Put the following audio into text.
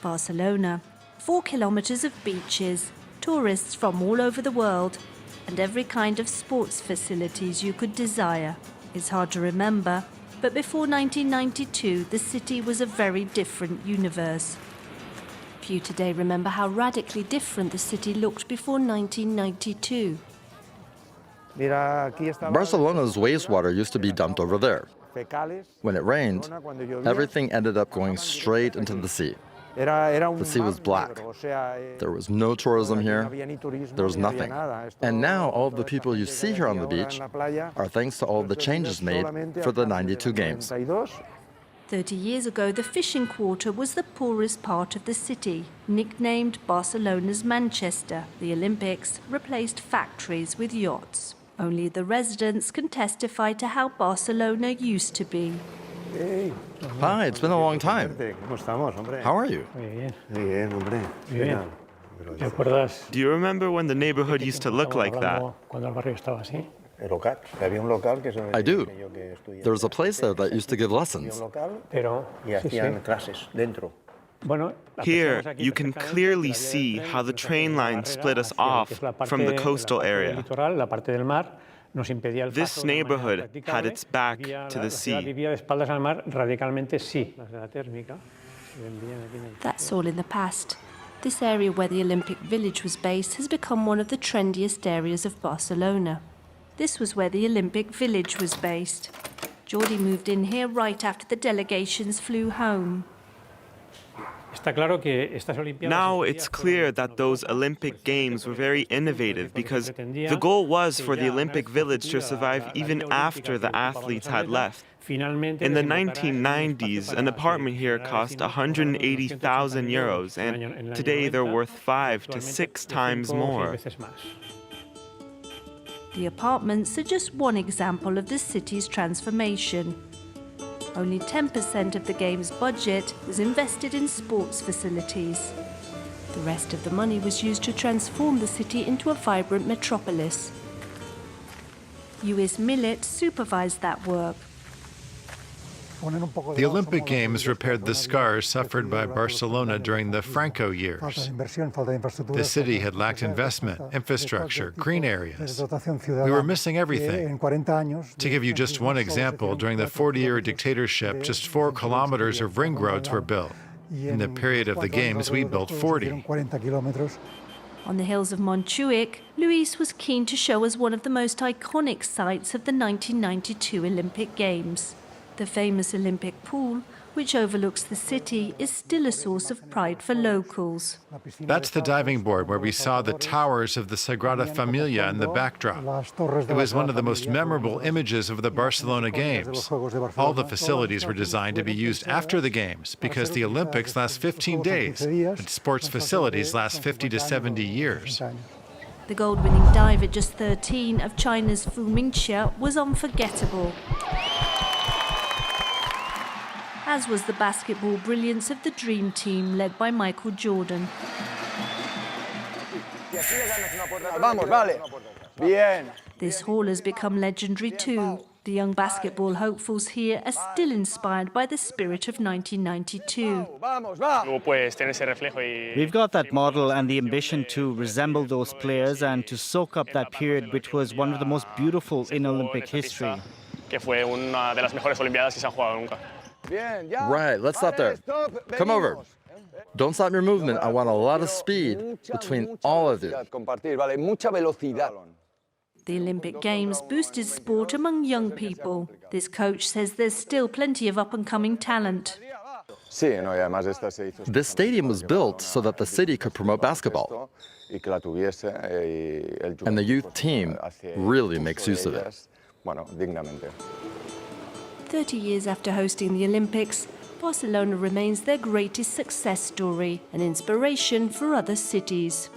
Barcelona, 4 kilometers of beaches, tourists from all over the world, and every kind of sports facilities you could desire. It's hard to remember, but before 1992, the city was a very different universe. Few today remember how radically different the city looked before 1992. Barcelona's wastewater used to be dumped over there. When it rained, everything ended up going straight into the sea. The sea was black. There was no tourism here. There was nothing. And now all of the people you see here on the beach are thanks to all of the changes made for the 92 games. 30 years ago, the fishing quarter was the poorest part of the city. Nicknamed Barcelona's Manchester, the Olympics replaced factories with yachts. Only the residents can testify to how Barcelona used to be. Hi, it's been a long time. How are you? Do you remember when the neighborhood used to look like that? I do. There was a place there that used to give lessons. Here, you can clearly see how the train line split us off from the coastal area. This neighborhood had its back to the sea. That's all in the past. This area where the Olympic Village was based has become one of the trendiest areas of Barcelona. This was where the Olympic Village was based. Jordi moved in here right after the delegations flew home. Now it's clear that those Olympic Games were very innovative because the goal was for the Olympic Village to survive even after the athletes had left. In the 1990s, an apartment here cost 180,000 euros, and today they're worth 5 to 6 times more. The apartments are just one example of the city's transformation. Only 10% of the game's budget was invested in sports facilities. The rest of the money was used to transform the city into a vibrant metropolis. US Millet supervised that work. The Olympic Games repaired the scars suffered by Barcelona during the Franco years. The city had lacked investment, infrastructure, green areas. We were missing everything. To give you just one example, during the 40-year dictatorship, just 4 kilometers of ring roads were built. In the period of the Games, we built 40. On the hills of Montjuic, Luis was keen to show us one of the most iconic sites of the 1992 Olympic Games. The famous Olympic pool, which overlooks the city, is still a source of pride for locals. That's the diving board where we saw the towers of the Sagrada Familia in the backdrop. It was one of the most memorable images of the Barcelona Games. All the facilities were designed to be used after the Games because the Olympics last 15 days and sports facilities last 50 to 70 years. The gold-winning dive at just 13 of China's Fu Mingxia was unforgettable, as was the basketball brilliance of the Dream Team, led by Michael Jordan. This hall has become legendary too. The young basketball hopefuls here are still inspired by the spirit of 1992. We've got that model and the ambition to resemble those players and to soak up that period, which was one of the most beautiful in Olympic history. Right, let's stop there. Come over. Don't stop your movement. I want a lot of speed between all of you. The Olympic Games boosted sport among young people. This coach says there's still plenty of up-and-coming talent. This stadium was built so that the city could promote basketball. And the youth team really makes use of it. 30 years after hosting the Olympics, Barcelona remains their greatest success story, an inspiration for other cities.